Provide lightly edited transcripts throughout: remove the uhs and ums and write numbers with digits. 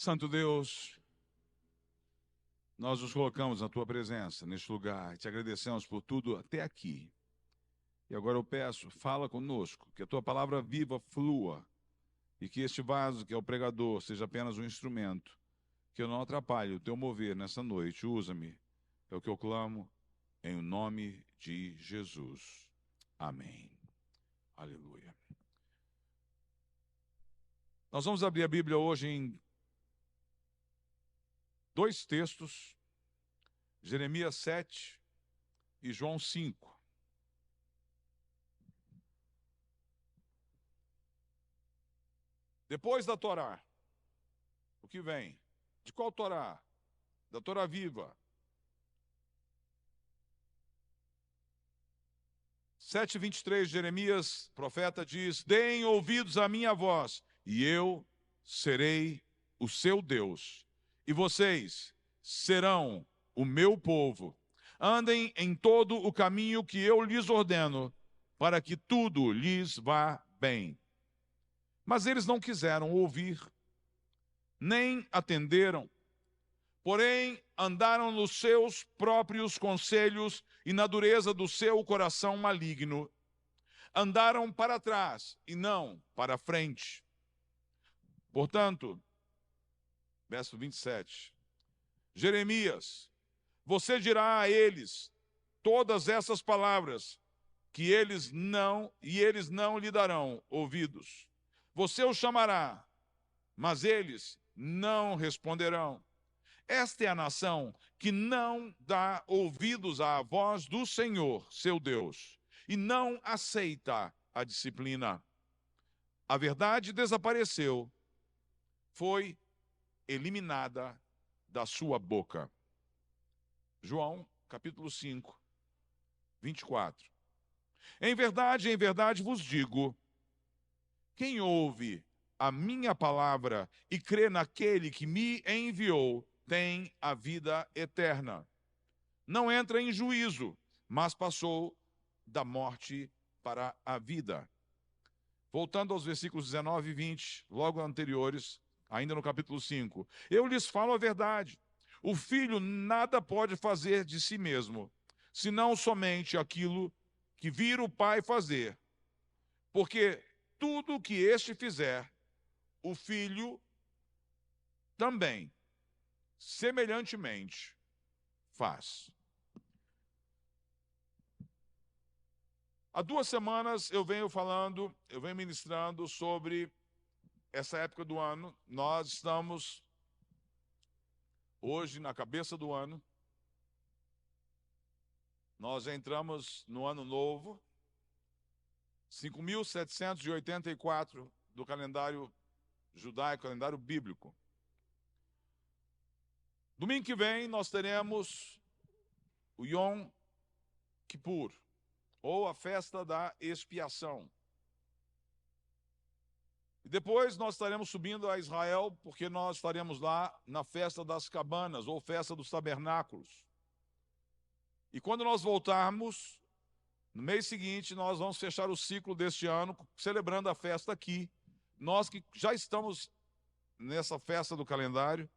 Santo Deus, nós nos colocamos na Tua presença, neste lugar, e te agradecemos por tudo até aqui. E agora eu peço, fala conosco, que a Tua palavra viva flua, e que este vaso, que é o pregador, seja apenas um instrumento, que eu não atrapalhe o Teu mover nessa noite. Usa-me, é o que eu clamo, em o nome de Jesus. Amém. Aleluia. Nós vamos abrir a Bíblia hoje em dois textos, Jeremias 7 e João 5. Depois da Torá, o que vem? De qual Torá? Da Torá viva. 7:23, Jeremias, profeta, diz: Deem ouvidos à minha voz, e eu serei o seu Deus, e vocês serão o meu povo. Andem em todo o caminho que eu lhes ordeno, para que tudo lhes vá bem. Mas eles não quiseram ouvir, nem atenderam. Porém, andaram nos seus próprios conselhos e na dureza do seu coração maligno. Andaram para trás e não para frente. Portanto, verso 27, Jeremias, você dirá a eles todas essas palavras, que eles não lhe darão ouvidos. Você os chamará, mas eles não responderão. Esta é a nação que não dá ouvidos à voz do Senhor, seu Deus, e não aceita a disciplina. A verdade desapareceu, foi eliminada da sua boca. João, capítulo 5, 24. Em verdade vos digo, quem ouve a minha palavra e crê naquele que me enviou, tem a vida eterna. Não entra em juízo, mas passou da morte para a vida. Voltando aos versículos 19 e 20, logo anteriores, ainda no capítulo 5. Eu lhes falo a verdade. O filho nada pode fazer de si mesmo, senão somente aquilo que vir o pai fazer. Porque tudo o que este fizer, o filho também, semelhantemente, faz. Há 2 semanas eu venho ministrando sobre essa época do ano. Nós estamos hoje na cabeça do ano. Nós entramos no ano novo, 5.784 do calendário judaico, calendário bíblico. Domingo que vem nós teremos o Yom Kippur, ou a festa da expiação. E depois nós estaremos subindo a Israel, porque nós estaremos lá na festa das cabanas, ou festa dos tabernáculos. E quando nós voltarmos, no mês seguinte, nós vamos fechar o ciclo deste ano, celebrando a festa aqui. Nós que já estamos nessa festa do calendário,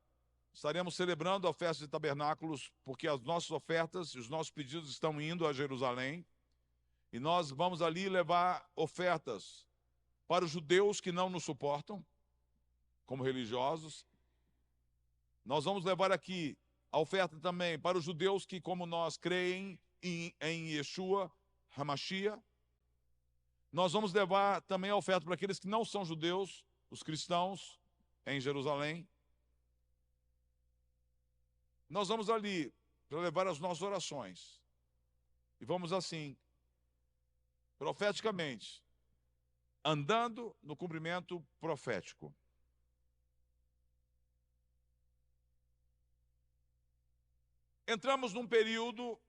estaremos celebrando a festa de tabernáculos, porque as nossas ofertas e os nossos pedidos estão indo a Jerusalém. E nós vamos ali levar ofertas para os judeus que não nos suportam, como religiosos. Nós vamos levar aqui a oferta também para os judeus que, como nós, creem em Yeshua HaMashiach. Nós vamos levar também a oferta para aqueles que não são judeus, os cristãos, em Jerusalém. Nós vamos ali para levar as nossas orações. E vamos assim, profeticamente, andando no cumprimento profético. Entramos num período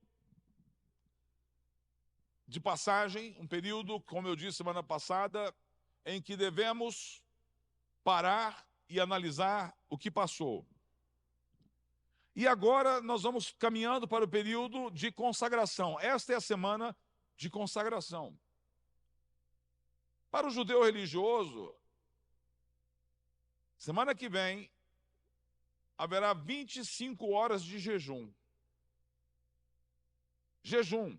de passagem, um período, como eu disse semana passada, em que devemos parar e analisar o que passou. E agora nós vamos caminhando para o período de consagração. Esta é a semana de consagração. Para o judeu religioso, semana que vem haverá 25 horas de jejum. Jejum.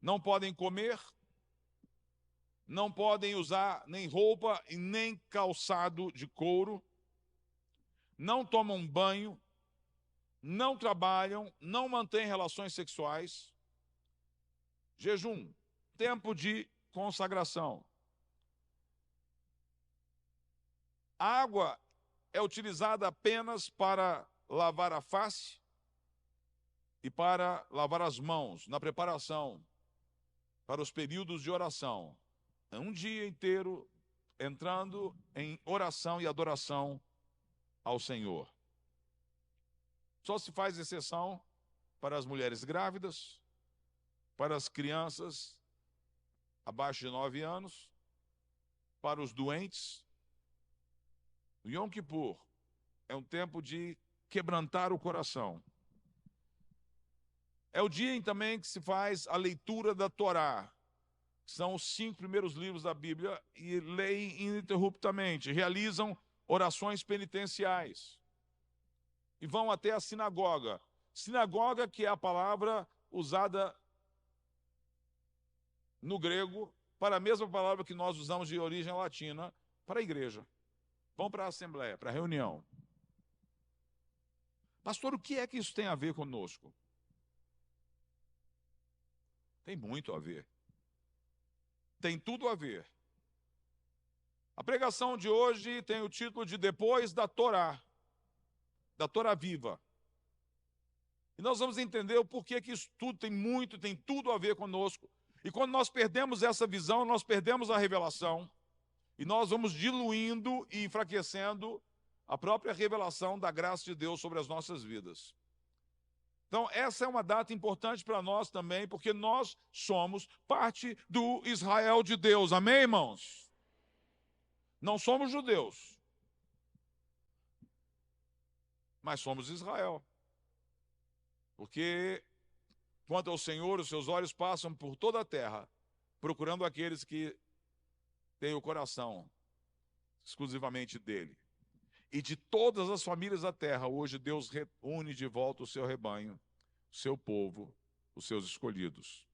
Não podem comer, não podem usar nem roupa e nem calçado de couro, não tomam banho, não trabalham, não mantêm relações sexuais. Jejum, tempo de consagração. A água é utilizada apenas para lavar a face e para lavar as mãos, na preparação para os períodos de oração. É um dia inteiro entrando em oração e adoração ao Senhor. Só se faz exceção para as mulheres grávidas, para as crianças abaixo de 9 anos, para os doentes. O Yom Kippur é um tempo de quebrantar o coração. É o dia também que se faz a leitura da Torá, que são os 5 primeiros livros da Bíblia, e leem ininterruptamente, realizam orações penitenciais e vão até a sinagoga. Sinagoga, que é a palavra usada no grego para a mesma palavra que nós usamos de origem latina para a igreja. Vão para a assembleia, para a reunião. Pastor, o que é que isso tem a ver conosco? Tem muito a ver. Tem tudo a ver. A pregação de hoje tem o título de Depois da Torá viva. E nós vamos entender o porquê que isso tudo tem tudo a ver conosco. E quando nós perdemos essa visão, nós perdemos a revelação. E nós vamos diluindo e enfraquecendo a própria revelação da graça de Deus sobre as nossas vidas. Então, essa é uma data importante para nós também, porque nós somos parte do Israel de Deus. Amém, irmãos? Não somos judeus, mas somos Israel. Porque, quanto ao Senhor, os seus olhos passam por toda a terra, procurando aqueles que têm o coração exclusivamente dele. E de todas as famílias da terra, hoje Deus reúne de volta o seu rebanho, o seu povo, os seus escolhidos.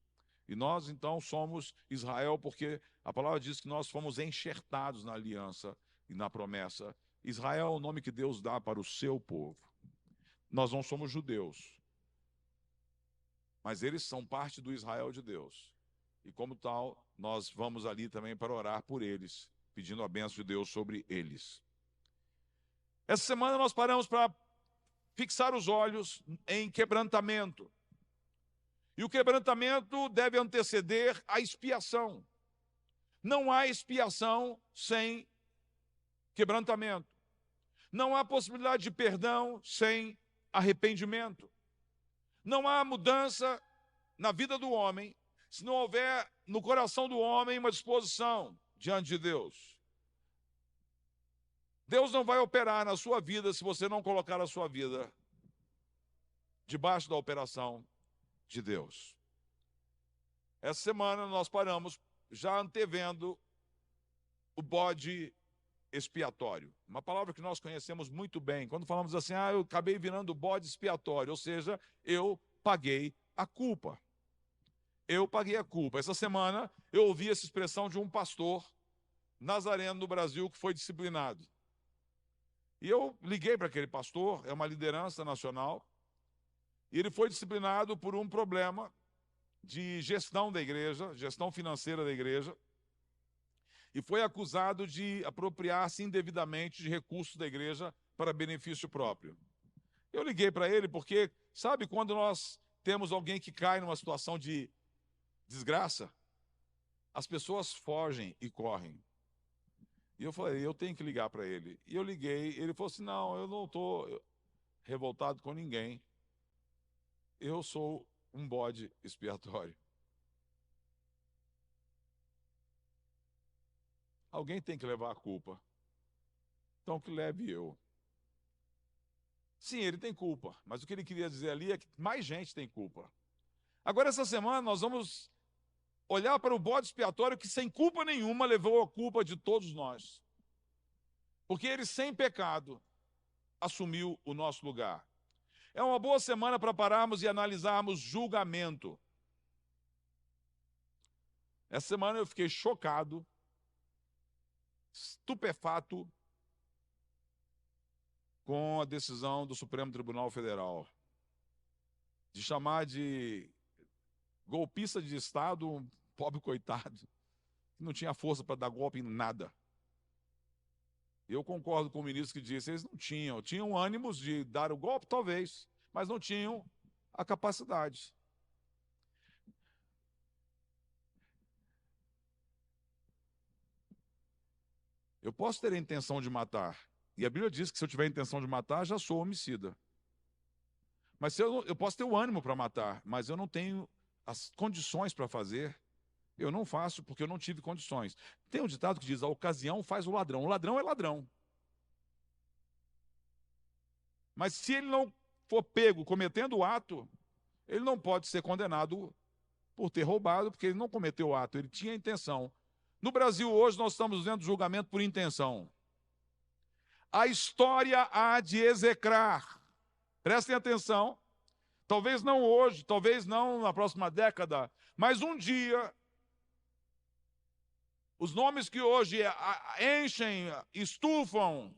E nós, então, somos Israel, porque a palavra diz que nós fomos enxertados na aliança e na promessa. Israel é o nome que Deus dá para o seu povo. Nós não somos judeus, mas eles são parte do Israel de Deus. E como tal, nós vamos ali também para orar por eles, pedindo a bênção de Deus sobre eles. Essa semana nós paramos para fixar os olhos em quebrantamento. E o quebrantamento deve anteceder a expiação. Não há expiação sem quebrantamento. Não há possibilidade de perdão sem arrependimento. Não há mudança na vida do homem se não houver no coração do homem uma disposição diante de Deus. Deus não vai operar na sua vida se você não colocar a sua vida debaixo da operação de Deus. Essa semana nós paramos já antevendo o bode expiatório. Uma palavra que nós conhecemos muito bem. Quando falamos assim, eu acabei virando bode expiatório, ou seja, eu paguei a culpa. Eu paguei a culpa. Essa semana eu ouvi essa expressão de um pastor nazareno no Brasil que foi disciplinado. E eu liguei para aquele pastor, é uma liderança nacional, e ele foi disciplinado por um problema de gestão da igreja, gestão financeira da igreja, e foi acusado de apropriar-se indevidamente de recursos da igreja para benefício próprio. Eu liguei para ele porque, sabe quando nós temos alguém que cai numa situação de desgraça? As pessoas fogem e correm. E eu falei, eu tenho que ligar para ele. E eu liguei, ele falou assim, não, eu não estou revoltado com ninguém. Eu sou um bode expiatório. Alguém tem que levar a culpa. Então que leve eu. Sim, ele tem culpa, mas o que ele queria dizer ali é que mais gente tem culpa. Agora, essa semana, nós vamos olhar para o bode expiatório que, sem culpa nenhuma, levou a culpa de todos nós. Porque ele, sem pecado, assumiu o nosso lugar. É uma boa semana para pararmos e analisarmos julgamento. Essa semana eu fiquei chocado, estupefato com a decisão do Supremo Tribunal Federal de chamar de golpista de Estado um pobre coitado que não tinha força para dar golpe em nada. Eu concordo com o ministro que disse, eles não tinham ânimos de dar o golpe, talvez, mas não tinham a capacidade. Eu posso ter a intenção de matar, e a Bíblia diz que se eu tiver a intenção de matar, já sou homicida. Mas se eu posso ter o ânimo para matar, mas eu não tenho as condições para fazer, eu não faço porque eu não tive condições. Tem um ditado que diz, a ocasião faz o ladrão. O ladrão é ladrão. Mas se ele não for pego cometendo o ato, ele não pode ser condenado por ter roubado, porque ele não cometeu o ato, ele tinha intenção. No Brasil, hoje, nós estamos vendo julgamento por intenção. A história há de execrar. Prestem atenção. Talvez não hoje, talvez não na próxima década, mas um dia, os nomes que hoje enchem, estufam,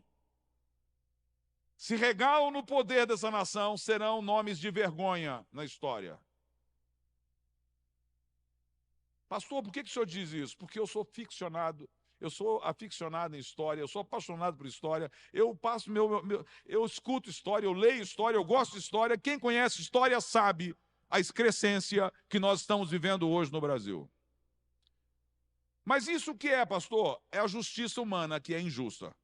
se regalam no poder dessa nação, serão nomes de vergonha na história. Pastor, por que o senhor diz isso? Porque eu sou ficcionado, eu sou aficionado em história, eu sou apaixonado por história, eu passo eu escuto história, eu leio história, eu gosto de história. Quem conhece história sabe a excrescência que nós estamos vivendo hoje no Brasil. Mas isso o que é, pastor? É a justiça humana que é injusta.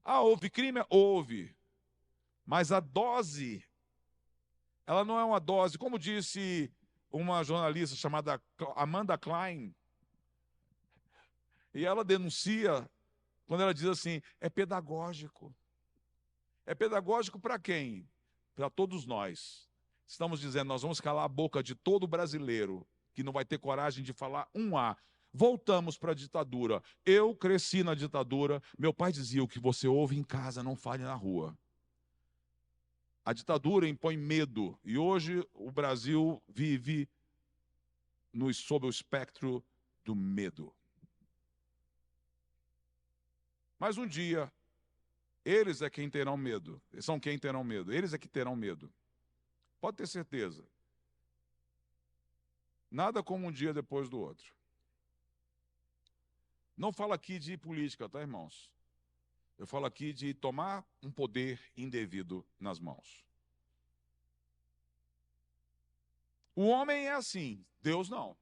Ah, houve crime? Houve. Mas a dose, ela não é uma dose, como disse uma jornalista chamada Amanda Klein, e ela denuncia, quando ela diz assim, é pedagógico. É pedagógico para quem? Para todos nós. Estamos dizendo, nós vamos calar a boca de todo brasileiro que não vai ter coragem de falar um A. Voltamos para a ditadura. Eu cresci na ditadura. Meu pai dizia, o que você ouve em casa, não fale na rua. A ditadura impõe medo. E hoje o Brasil vive sob o espectro do medo. Mas um dia, eles é quem terão medo. São quem terão medo. Eles é que terão medo. Pode ter certeza. Nada como um dia depois do outro. Não falo aqui de política, tá, irmãos? Eu falo aqui de tomar um poder indevido nas mãos. O homem é assim, Deus não.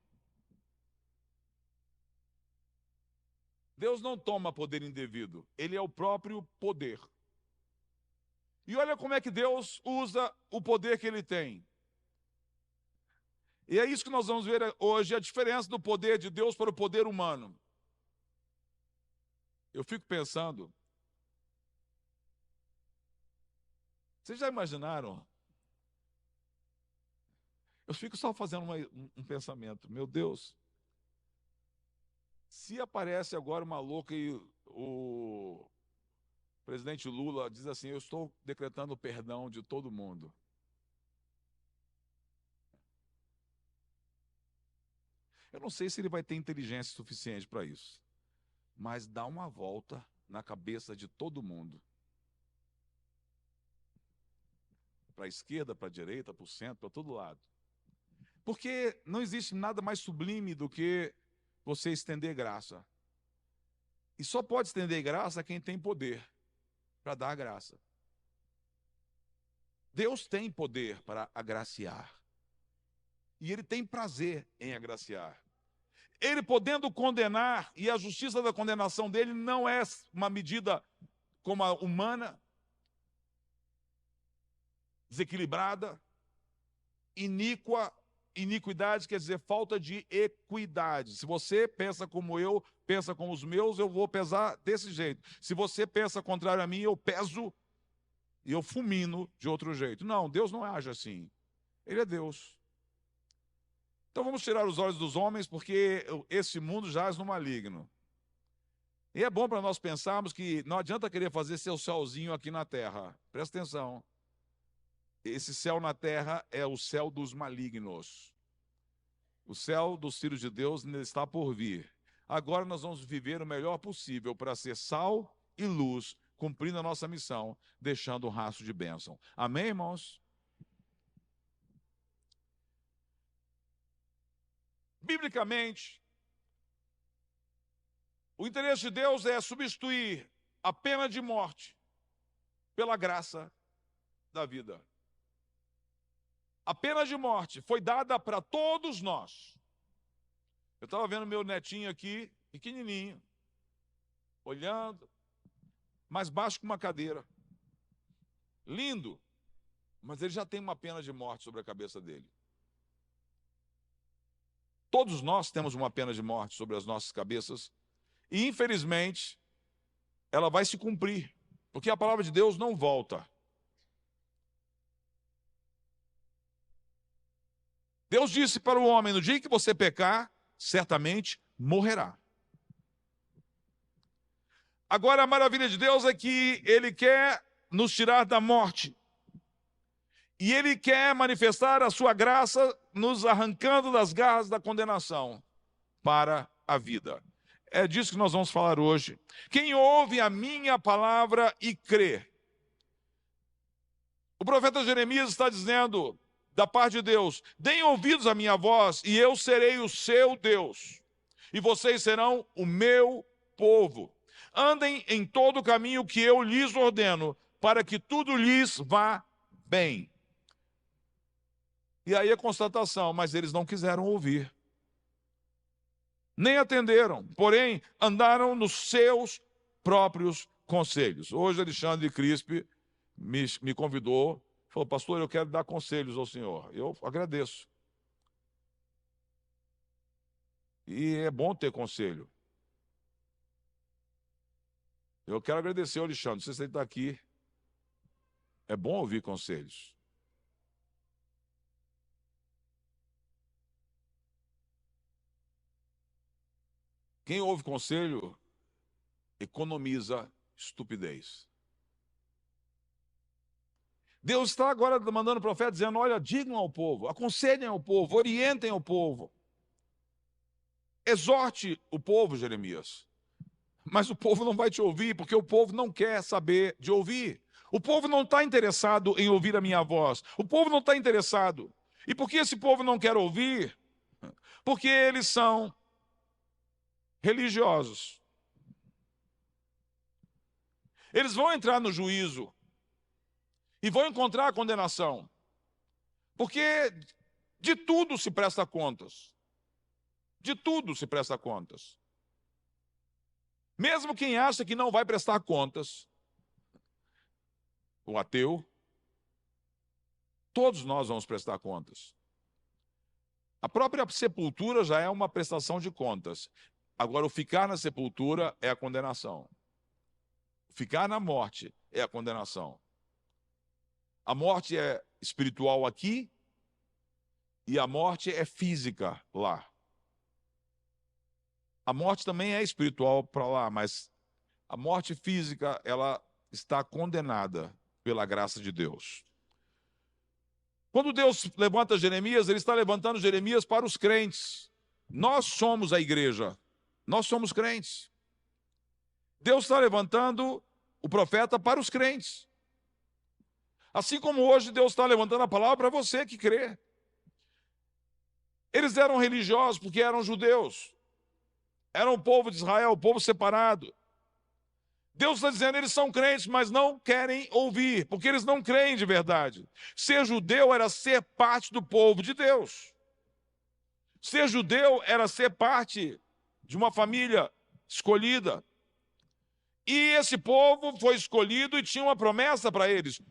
Deus não toma poder indevido, ele é o próprio poder. E olha como é que Deus usa o poder que ele tem. E é isso que nós vamos ver hoje, a diferença do poder de Deus para o poder humano. Eu fico pensando, vocês já imaginaram? Eu fico só fazendo um pensamento, meu Deus, se aparece agora uma louca e o presidente Lula diz assim, eu estou decretando o perdão de todo mundo. Eu não sei se ele vai ter inteligência suficiente para isso, mas dá uma volta na cabeça de todo mundo. Para a esquerda, para a direita, para o centro, para todo lado. Porque não existe nada mais sublime do que você estender graça. E só pode estender graça quem tem poder para dar a graça. Deus tem poder para agraciar. E Ele tem prazer em agraciar. Ele podendo condenar, e a justiça da condenação dele não é uma medida como a humana, desequilibrada, iníqua. Iniquidade quer dizer falta de equidade. Se você pensa como eu, pensa como os meus, eu vou pesar desse jeito. Se você pensa contrário a mim, eu peso e eu fulmino de outro jeito. Não, Deus não age assim. Ele é Deus. Então vamos tirar os olhos dos homens, porque esse mundo jaz no maligno. E é bom para nós pensarmos que não adianta querer fazer seu céuzinho aqui na terra. Presta atenção. Esse céu na terra é o céu dos malignos. O céu dos filhos de Deus está por vir. Agora nós vamos viver o melhor possível para ser sal e luz, cumprindo a nossa missão, deixando um rastro de bênção. Amém, irmãos? Biblicamente, o interesse de Deus é substituir a pena de morte pela graça da vida. A pena de morte foi dada para todos nós. Eu estava vendo meu netinho aqui, pequenininho, olhando, mais baixo que uma cadeira. Lindo, mas ele já tem uma pena de morte sobre a cabeça dele. Todos nós temos uma pena de morte sobre as nossas cabeças e, infelizmente, ela vai se cumprir, porque a palavra de Deus não volta. Deus disse para o homem, no dia que você pecar, certamente morrerá. Agora, a maravilha de Deus é que Ele quer nos tirar da morte. E Ele quer manifestar a sua graça nos arrancando das garras da condenação para a vida. É disso que nós vamos falar hoje. Quem ouve a minha palavra e crê. O profeta Jeremias está dizendo, da parte de Deus, deem ouvidos à minha voz e eu serei o seu Deus. E vocês serão o meu povo. Andem em todo o caminho que eu lhes ordeno, para que tudo lhes vá bem. E aí a constatação, mas eles não quiseram ouvir. Nem atenderam, porém andaram nos seus próprios conselhos. Hoje Alexandre Crispe me convidou, falou, pastor, eu quero dar conselhos ao senhor. Eu agradeço. E é bom ter conselho. Eu quero agradecer ao Alexandre, não sei se ele está aqui. É bom ouvir conselhos. Quem ouve conselho, economiza estupidez. Deus está agora mandando o profeta dizendo, olha, digam ao povo, aconselhem ao povo, orientem ao povo. Exorte o povo, Jeremias. Mas o povo não vai te ouvir, porque o povo não quer saber de ouvir. O povo não está interessado em ouvir a minha voz. O povo não está interessado. E por que esse povo não quer ouvir? Porque eles são religiosos. Eles vão entrar no juízo e vão encontrar a condenação. Porque de tudo se presta contas. De tudo se presta contas. Mesmo quem acha que não vai prestar contas, o ateu, todos nós vamos prestar contas. A própria sepultura já é uma prestação de contas. Agora, o ficar na sepultura é a condenação. Ficar na morte é a condenação. A morte é espiritual aqui e a morte é física lá. A morte também é espiritual para lá, mas a morte física, ela está condenada pela graça de Deus. Quando Deus levanta Jeremias, Ele está levantando Jeremias para os crentes. Nós somos a igreja. Nós somos crentes. Deus está levantando o profeta para os crentes. Assim como hoje Deus está levantando a palavra para você que crê. Eles eram religiosos porque eram judeus. Eram o povo de Israel, o povo separado. Deus está dizendo, eles são crentes, mas não querem ouvir, porque eles não creem de verdade. Ser judeu era ser parte do povo de Deus. Ser judeu era ser parte de uma família escolhida. E esse povo foi escolhido e tinha uma promessa para eles.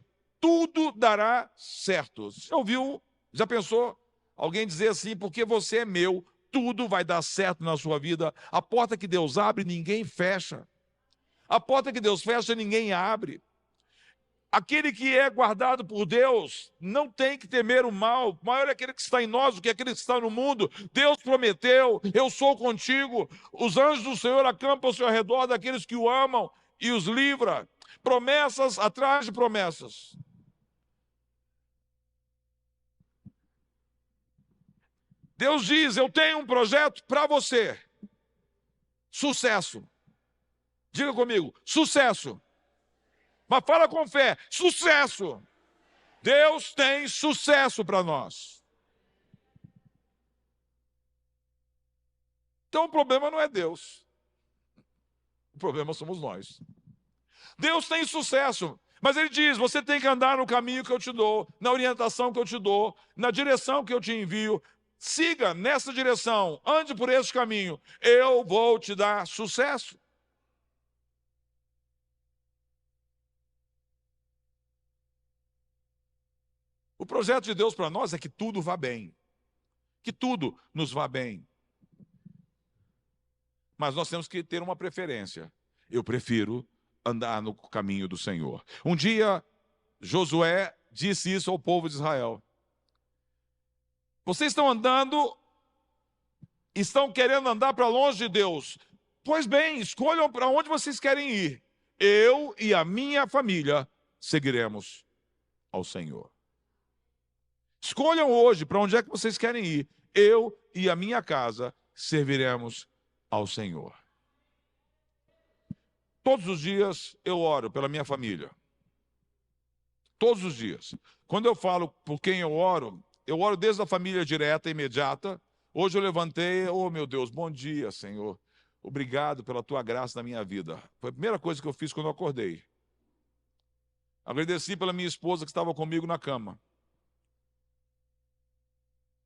Tudo dará certo. Você ouviu, já pensou? Alguém dizer assim, porque você é meu, tudo vai dar certo na sua vida. A porta que Deus abre, ninguém fecha. A porta que Deus fecha, ninguém abre. Aquele que é guardado por Deus não tem que temer o mal. Maior é aquele que está em nós do que aquele que está no mundo. Deus prometeu: eu sou contigo. Os anjos do Senhor acampam ao seu redor daqueles que o amam e os livra. Promessas atrás de promessas. Deus diz: eu tenho um projeto para você. Sucesso. Diga comigo: sucesso. Mas fala com fé: sucesso. Deus tem sucesso para nós. Então o problema não é Deus. O problema somos nós. Deus tem sucesso, mas Ele diz: você tem que andar no caminho que eu te dou, na orientação que eu te dou, na direção que eu te envio. Siga nessa direção, ande por esse caminho, eu vou te dar sucesso. O projeto de Deus para nós é que tudo vá bem, que tudo nos vá bem. Mas nós temos que ter uma preferência. Eu prefiro andar no caminho do Senhor. Um dia, Josué disse isso ao povo de Israel: vocês estão querendo andar para longe de Deus. Pois bem, escolham para onde vocês querem ir. Eu e a minha família seguiremos ao Senhor. Escolham hoje para onde é que vocês querem ir. Eu e a minha casa serviremos ao Senhor. Todos os dias eu oro pela minha família. Todos os dias. Quando eu falo por quem eu oro desde a família direta, imediata. Hoje eu levantei: oh meu Deus, bom dia, Senhor. Obrigado pela tua graça na minha vida. Foi a primeira coisa que eu fiz quando eu acordei. Agradeci pela minha esposa que estava comigo na cama.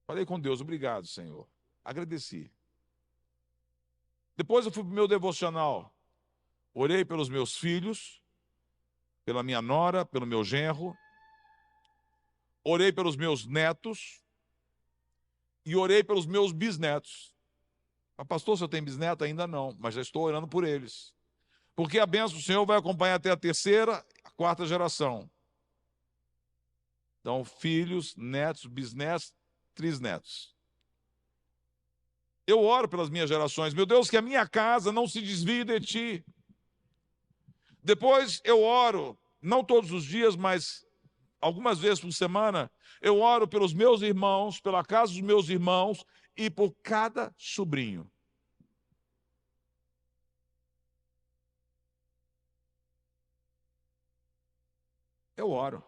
Falei com Deus: obrigado, Senhor. Agradeci. Depois eu fui para o meu devocional. Orei pelos meus filhos, pela minha nora, pelo meu genro. Orei pelos meus netos. E orei pelos meus bisnetos. Mas, pastor, você tem bisneto? Ainda não, mas já estou orando por eles. Porque a bênção do Senhor vai acompanhar até a terceira, a quarta geração. Então, filhos, netos, bisnetos, trisnetos. Eu oro pelas minhas gerações. Meu Deus, que a minha casa não se desvie de ti. Depois eu oro, não todos os dias, mas algumas vezes por semana, eu oro pelos meus irmãos, pela casa dos meus irmãos e por cada sobrinho. Eu oro.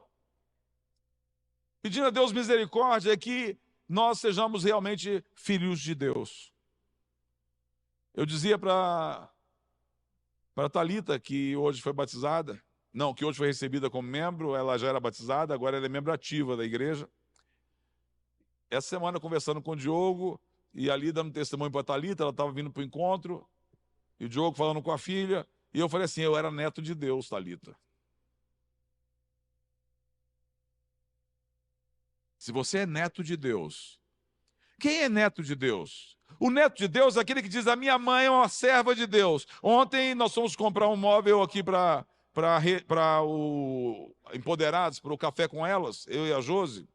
Pedindo a Deus misericórdia que nós sejamos realmente filhos de Deus. Eu dizia para Thalita, que hoje foi batizada, não, que hoje foi recebida como membro, ela já era batizada, agora ela é membro ativa da igreja. Essa semana, conversando com o Diogo, e ali dando testemunho para a Thalita, ela estava vindo para o encontro, e o Diogo falando com a filha, e eu falei assim: eu era neto de Deus, Thalita. Se você é neto de Deus, quem é neto de Deus? O neto de Deus é aquele que diz: a minha mãe é uma serva de Deus. Ontem nós fomos comprar um móvel aqui para o Empoderados, para o café com elas, eu e a Josi,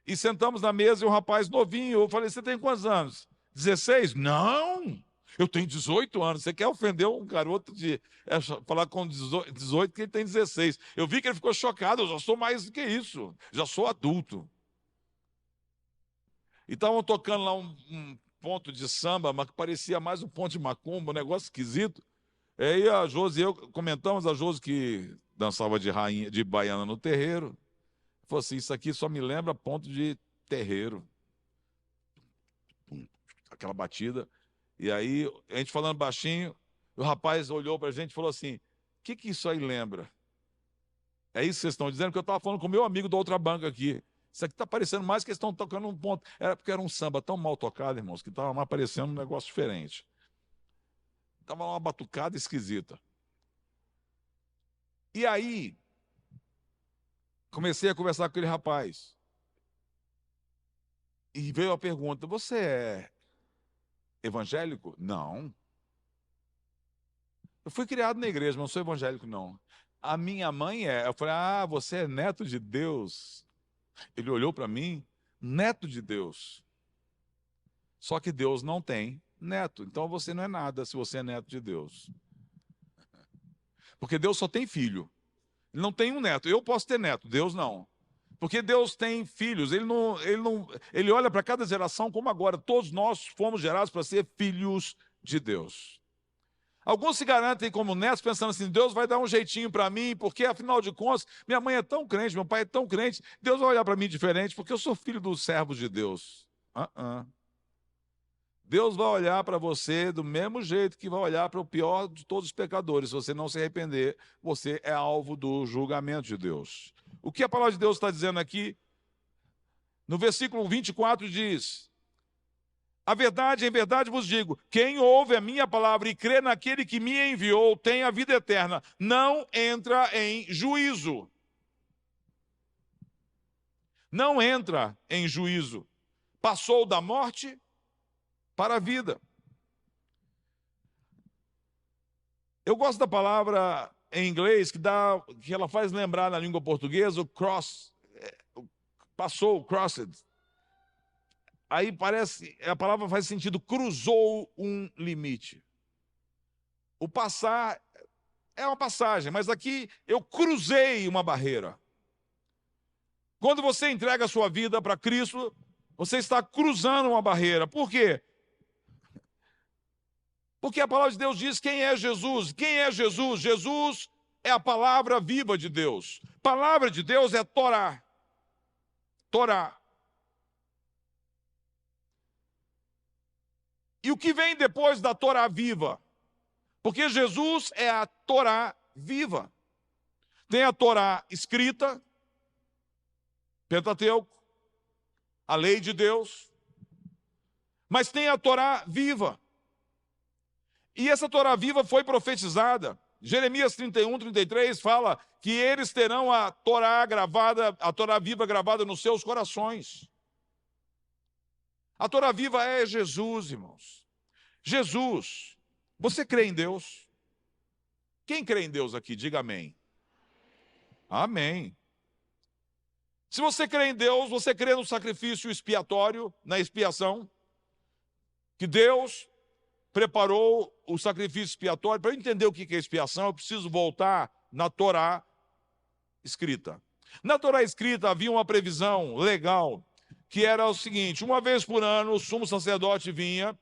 e sentamos na mesa e um rapaz novinho. Eu falei: você tem quantos anos? 16? Não, eu tenho 18 anos. Você quer ofender um garoto falar com 18 que ele tem 16? Eu vi que ele ficou chocado. Eu já sou mais do que isso, já sou adulto. E estavam tocando lá um ponto de samba, mas que parecia mais um ponto de macumba, um negócio esquisito. Aí a Josi e eu comentamos, a Josi que dançava de rainha, de baiana no terreiro, falou assim: isso aqui só me lembra ponto de terreiro. Aquela batida. E aí, a gente falando baixinho, o rapaz olhou para a gente e falou assim: o que isso aí lembra? É isso que vocês estão dizendo? Porque eu estava falando com o meu amigo da outra banca aqui. Isso aqui está parecendo mais que eles estão tocando um ponto. Era porque era um samba tão mal tocado, irmãos, que estava mais parecendo um negócio diferente. Estava uma batucada esquisita. E aí, comecei a conversar com aquele rapaz. E veio a pergunta: você é evangélico? Não. Eu fui criado na igreja, mas não sou evangélico, não. A minha mãe é. Eu falei, ah, você é neto de Deus. Ele olhou para mim, neto de Deus. Só que Deus não tem neto. Então você não é nada se você é neto de Deus. Porque Deus só tem filho. Ele não tem um neto. Eu posso ter neto, Deus não. Porque Deus tem filhos. Ele olha para cada geração como agora. Todos nós fomos gerados para ser filhos de Deus. Alguns se garantem como netos, pensando assim, Deus vai dar um jeitinho para mim, porque afinal de contas, minha mãe é tão crente, meu pai é tão crente, Deus vai olhar para mim diferente, porque eu sou filho dos servos de Deus. Deus vai olhar para você do mesmo jeito que vai olhar para o pior de todos os pecadores. Se você não se arrepender, você é alvo do julgamento de Deus. O que a palavra de Deus está dizendo aqui? No versículo 24 diz: a verdade, em verdade vos digo, quem ouve a minha palavra e crê naquele que me enviou tem a vida eterna, não entra em juízo. Não entra em juízo. Passou da morte para a vida. Eu gosto da palavra em inglês que ela faz lembrar na língua portuguesa o cross, passou, crossed. Aí parece, a palavra faz sentido, cruzou um limite. O passar é uma passagem, mas aqui eu cruzei uma barreira. Quando você entrega a sua vida para Cristo, você está cruzando uma barreira. Por quê? Porque a palavra de Deus diz quem é Jesus. Quem é Jesus? Jesus é a palavra viva de Deus. Palavra de Deus é Torá. Torá. E o que vem depois da Torá viva? Porque Jesus é a Torá viva. Tem a Torá escrita, Pentateuco, a lei de Deus, mas tem a Torá viva. E essa Torá viva foi profetizada. Jeremias 31, 33 fala que eles terão a Torá gravada, a Torá viva gravada nos seus corações. A Torá viva é Jesus, irmãos. Jesus. Você crê em Deus? Quem crê em Deus aqui? Diga amém. Amém. Se você crê em Deus, você crê no sacrifício expiatório, na expiação, que Deus preparou o sacrifício expiatório. Para eu entender o que é expiação, eu preciso voltar na Torá escrita. Na Torá escrita havia uma previsão legal, que era o seguinte: uma vez por ano o sumo sacerdote vinha,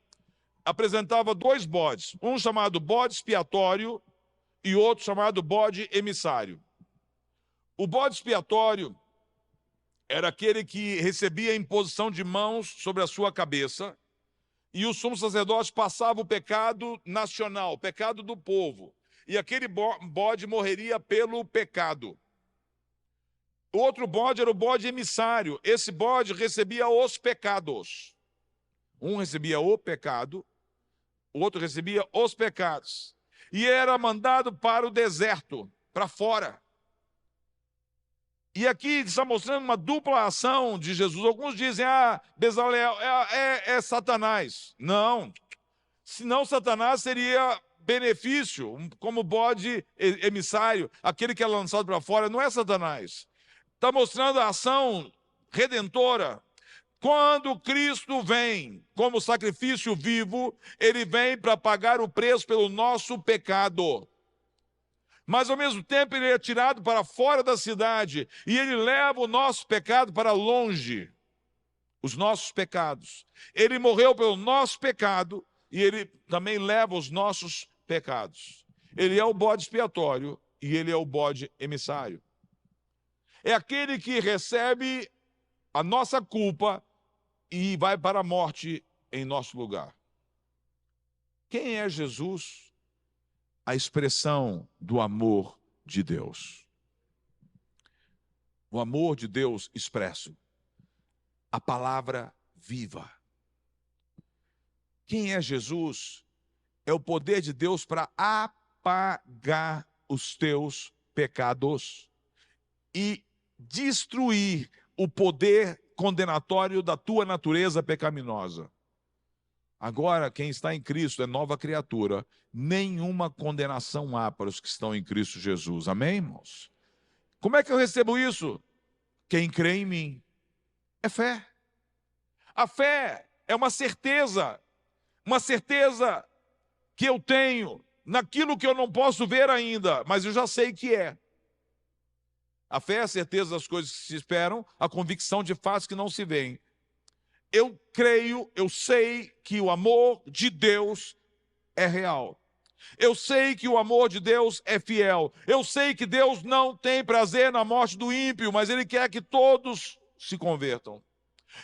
apresentava 2 bodes, um chamado bode expiatório e outro chamado bode emissário. O bode expiatório era aquele que recebia a imposição de mãos sobre a sua cabeça, e o sumo sacerdote passava o pecado nacional, o pecado do povo. E aquele bode morreria pelo pecado. O outro bode era o bode emissário. Esse bode recebia os pecados. Um recebia o pecado, o outro recebia os pecados. E era mandado para o deserto, para fora. E aqui está mostrando uma dupla ação de Jesus. Alguns dizem, Bezalel é Satanás. Não. Senão Satanás seria benefício, como bode emissário, aquele que é lançado para fora, não é Satanás. Está mostrando a ação redentora. Quando Cristo vem como sacrifício vivo, ele vem para pagar o preço pelo nosso pecado. Mas, ao mesmo tempo, ele é tirado para fora da cidade e ele leva o nosso pecado para longe, os nossos pecados. Ele morreu pelo nosso pecado e ele também leva os nossos pecados. Ele é o bode expiatório e ele é o bode emissário. É aquele que recebe a nossa culpa e vai para a morte em nosso lugar. Quem é Jesus? A expressão do amor de Deus. O amor de Deus expresso. A palavra viva. Quem é Jesus? É o poder de Deus para apagar os teus pecados e destruir o poder condenatório da tua natureza pecaminosa. Agora, quem está em Cristo é nova criatura. Nenhuma condenação há para os que estão em Cristo Jesus. Amém, irmãos? Como é que eu recebo isso? Quem crê em mim. É fé. A fé é uma certeza que eu tenho naquilo que eu não posso ver ainda, mas eu já sei que é. A fé é a certeza das coisas que se esperam, a convicção de fatos que não se veem. Eu creio, eu sei que o amor de Deus é real. Eu sei que o amor de Deus é fiel. Eu sei que Deus não tem prazer na morte do ímpio, mas Ele quer que todos se convertam.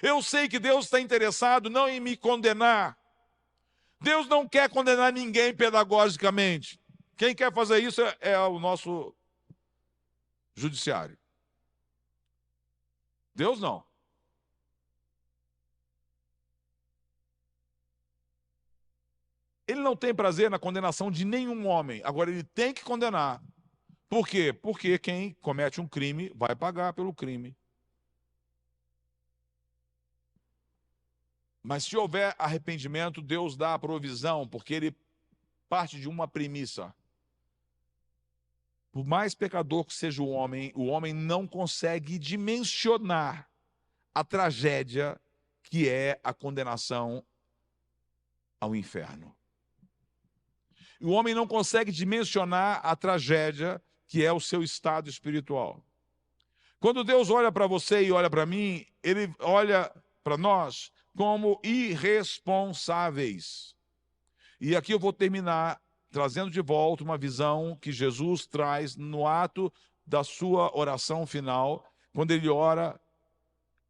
Eu sei que Deus está interessado não em me condenar. Deus não quer condenar ninguém pedagogicamente. Quem quer fazer isso é o nosso judiciário. Deus não. Ele não tem prazer na condenação de nenhum homem. Agora, ele tem que condenar. Por quê? Porque quem comete um crime vai pagar pelo crime. Mas se houver arrependimento, Deus dá a provisão, porque ele parte de uma premissa. Por mais pecador que seja o homem não consegue dimensionar a tragédia que é a condenação ao inferno. O homem não consegue dimensionar a tragédia que é o seu estado espiritual. Quando Deus olha para você e olha para mim, Ele olha para nós como irresponsáveis. E aqui eu vou terminar trazendo de volta uma visão que Jesus traz no ato da sua oração final, quando ele ora: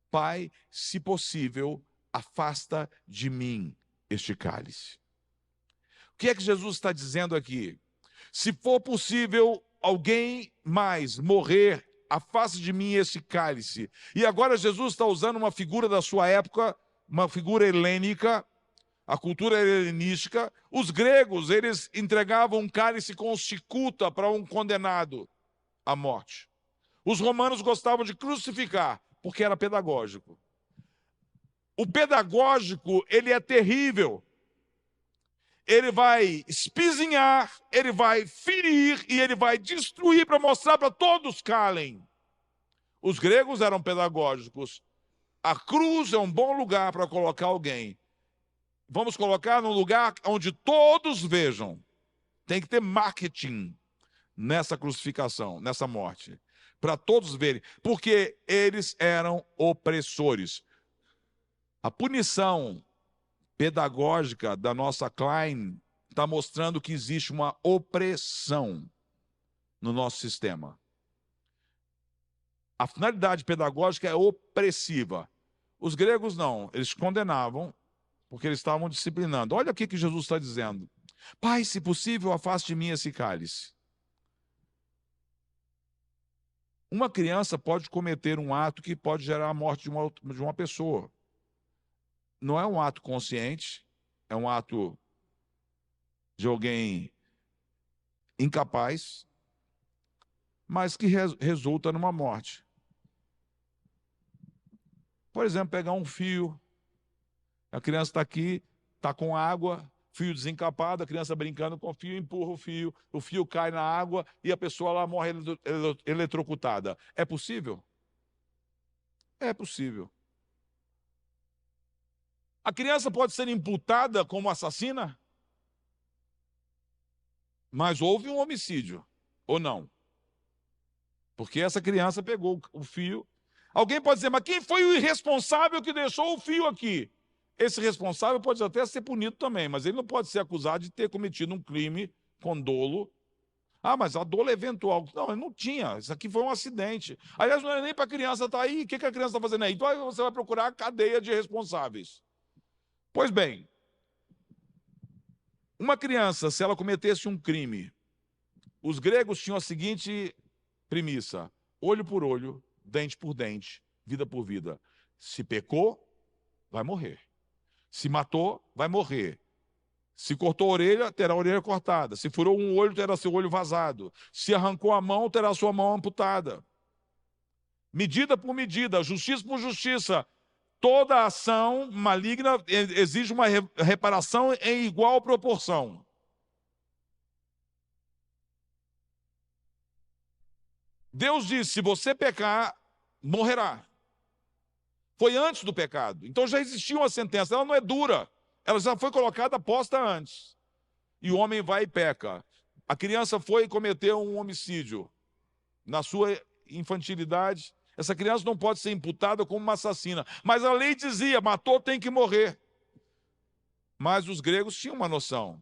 Pai, se possível, afasta de mim este cálice. O que é que Jesus está dizendo aqui? Se for possível alguém mais morrer, afaste de mim esse cálice. E agora Jesus está usando uma figura da sua época, uma figura helênica, a cultura helenística. Os gregos, eles entregavam um cálice com cicuta para um condenado à morte. Os romanos gostavam de crucificar, porque era pedagógico. O pedagógico, ele é terrível. Ele vai espizinhar, ele vai ferir e ele vai destruir para mostrar para todos calem. Os gregos eram pedagógicos. A cruz é um bom lugar para colocar alguém. Vamos colocar num lugar onde todos vejam. Tem que ter marketing nessa crucificação, nessa morte, para todos verem, porque eles eram opressores. A punição pedagógica da nossa Klein está mostrando que existe uma opressão no nosso sistema. A finalidade pedagógica é opressiva. Os gregos não, eles condenavam, porque eles estavam disciplinando. Olha o que Jesus está dizendo. Pai, se possível, afaste de mim esse cálice. Uma criança pode cometer um ato que pode gerar a morte de uma pessoa. Não é um ato consciente, é um ato de alguém incapaz, mas que resulta numa morte. Por exemplo, pegar um fio, a criança está aqui, está com água, fio desencapado, a criança brincando com o fio, empurra o fio cai na água e a pessoa lá morre eletrocutada. É possível? É possível. A criança pode ser imputada como assassina? Mas houve um homicídio, ou não? Porque essa criança pegou o fio. Alguém pode dizer, mas quem foi o irresponsável que deixou o fio aqui? Esse responsável pode até ser punido também, mas ele não pode ser acusado de ter cometido um crime com dolo. Ah, mas a dolo é eventual. Não, ele não tinha. Isso aqui foi um acidente. Aliás, não é nem para a criança estar aí. O que a criança está fazendo aí? Então você vai procurar a cadeia de responsáveis. Pois bem, uma criança, se ela cometesse um crime, os gregos tinham a seguinte premissa: olho por olho, dente por dente, vida por vida. Se pecou, vai morrer. Se matou, vai morrer. Se cortou a orelha, terá a orelha cortada. Se furou um olho, terá seu olho vazado. Se arrancou a mão, terá sua mão amputada. Medida por medida, justiça por justiça. toda ação maligna exige uma reparação em igual proporção. Deus disse: se você pecar, morrerá. Foi antes do pecado. Então já existia uma sentença. Ela não é dura. Ela já foi colocada, posta antes. E o homem vai e peca. A criança foi e cometeu um homicídio. Na sua infantilidade, essa criança não pode ser imputada como uma assassina. Mas a lei dizia: matou, tem que morrer. Mas os gregos tinham uma noção.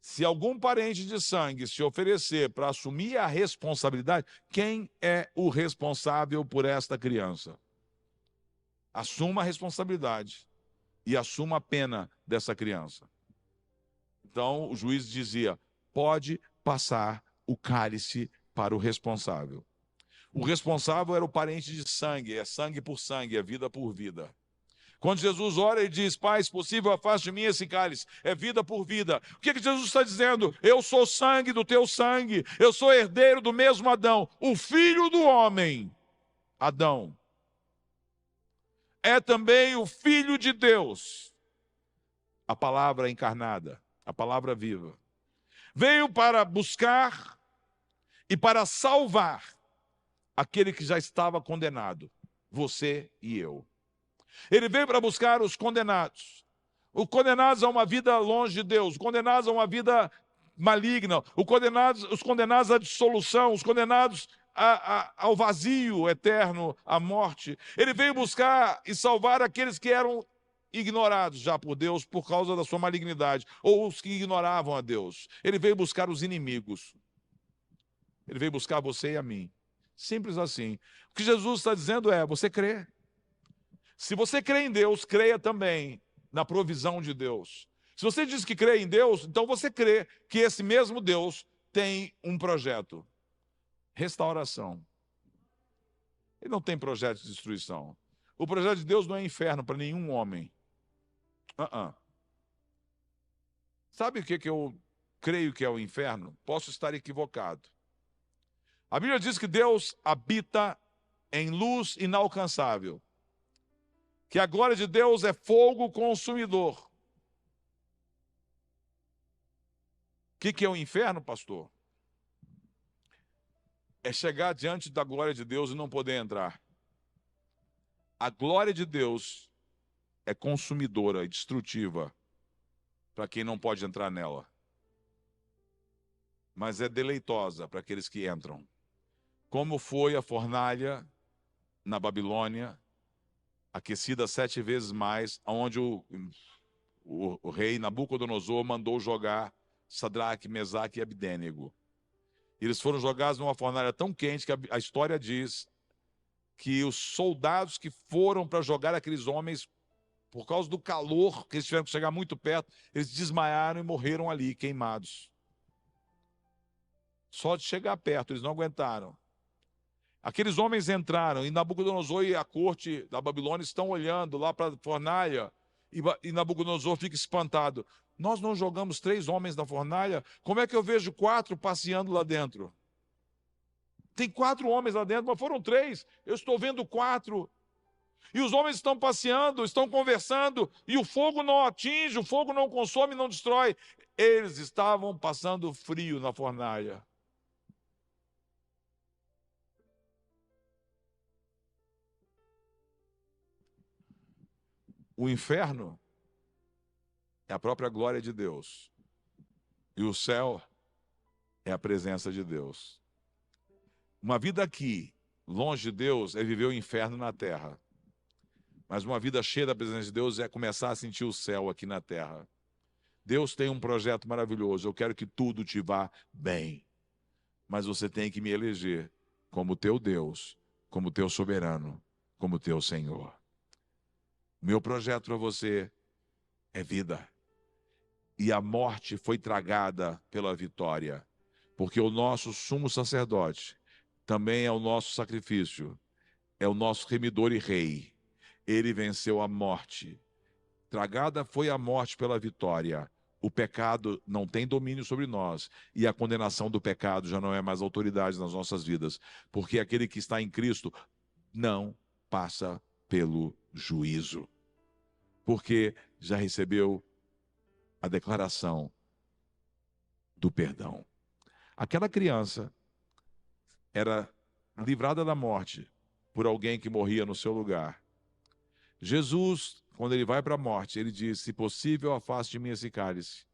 Se algum parente de sangue se oferecer para assumir a responsabilidade, quem é o responsável por esta criança? Assuma a responsabilidade e assuma a pena dessa criança. Então o juiz dizia: pode passar o cálice para o responsável. O responsável era o parente de sangue, é sangue por sangue, é vida por vida. Quando Jesus ora e diz: Pai, se possível, afaste de mim esse cálice, é vida por vida. O que Jesus está dizendo? Eu sou sangue do teu sangue, eu sou herdeiro do mesmo Adão, o filho do homem, Adão. É também o Filho de Deus, a palavra encarnada, a palavra viva. Veio para buscar e para salvar aquele que já estava condenado, você e eu. Ele veio para buscar os condenados a uma vida longe de Deus, os condenados a uma vida maligna, os condenados à dissolução, os condenados ao vazio eterno, à morte. Ele veio buscar e salvar aqueles que eram ignorados já por Deus por causa da sua malignidade, ou os que ignoravam a Deus. Ele veio buscar os inimigos. Ele veio buscar você e a mim. Simples assim. O que Jesus está dizendo é: você crê. Se você crê em Deus, creia também na provisão de Deus. Se você diz que crê em Deus, então você crê que esse mesmo Deus tem um projeto. Restauração. Ele não tem projeto de destruição. O projeto de Deus não é inferno para nenhum homem. Sabe o que eu creio que é o inferno? Posso estar equivocado. A Bíblia diz que Deus habita em luz inalcançável, que a glória de Deus é fogo consumidor. O que é o inferno, pastor? É chegar diante da glória de Deus e não poder entrar. A glória de Deus é consumidora e destrutiva para quem não pode entrar nela. Mas é deleitosa para aqueles que entram. Como foi a fornalha na Babilônia, aquecida 7 vezes mais, onde o rei Nabucodonosor mandou jogar Sadraque, Mesaque e Abdênego. Eles foram jogados numa fornalha tão quente que a história diz que os soldados que foram para jogar aqueles homens, por causa do calor, que eles tiveram que chegar muito perto, eles desmaiaram e morreram ali, queimados. Só de chegar perto, eles não aguentaram. Aqueles homens entraram, e Nabucodonosor e a corte da Babilônia estão olhando lá para a fornalha, e Nabucodonosor fica espantado. Nós não jogamos 3 homens na fornalha? Como é que eu vejo 4 passeando lá dentro? Tem 4 homens lá dentro, mas foram 3. Eu estou vendo 4. E os homens estão passeando, estão conversando, e o fogo não atinge, o fogo não consome, não destrói. Eles estavam passando frio na fornalha. O inferno é a própria glória de Deus. E o céu é a presença de Deus. Uma vida aqui, longe de Deus, é viver o inferno na terra. Mas uma vida cheia da presença de Deus é começar a sentir o céu aqui na terra. Deus tem um projeto maravilhoso. Eu quero que tudo te vá bem. Mas você tem que me eleger como teu Deus, como teu soberano, como teu Senhor. Meu projeto para você é vida. E a morte foi tragada pela vitória. Porque o nosso sumo sacerdote também é o nosso sacrifício. É o nosso remidor e rei. Ele venceu a morte. Tragada foi a morte pela vitória. O pecado não tem domínio sobre nós. E a condenação do pecado já não é mais autoridade nas nossas vidas. Porque aquele que está em Cristo não passa pelo juízo, porque já recebeu a declaração do perdão. Aquela criança era livrada da morte por alguém que morria no seu lugar. Jesus, quando ele vai para a morte, ele diz: se possível, afaste de mim esse cálice,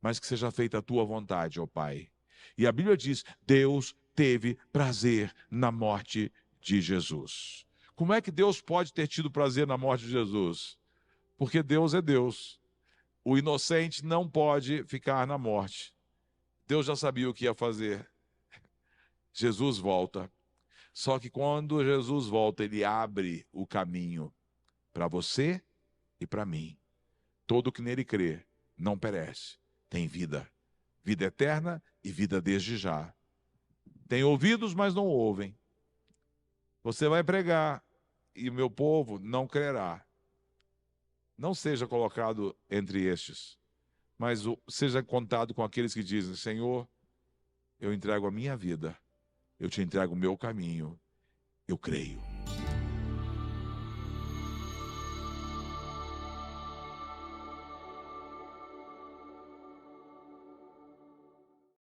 mas que seja feita a tua vontade, ó Pai. E a Bíblia diz: Deus teve prazer na morte de Jesus. Como é que Deus pode ter tido prazer na morte de Jesus? Porque Deus é Deus. O inocente não pode ficar na morte. Deus já sabia o que ia fazer. Jesus volta. Só que quando Jesus volta, ele abre o caminho para você e para mim. Todo que nele crê não perece, tem vida. Vida eterna e vida desde já. Tem ouvidos, mas não ouvem. Você vai pregar e o meu povo não crerá. Não seja colocado entre estes, mas seja contado com aqueles que dizem: Senhor, eu entrego a minha vida, eu te entrego o meu caminho, eu creio.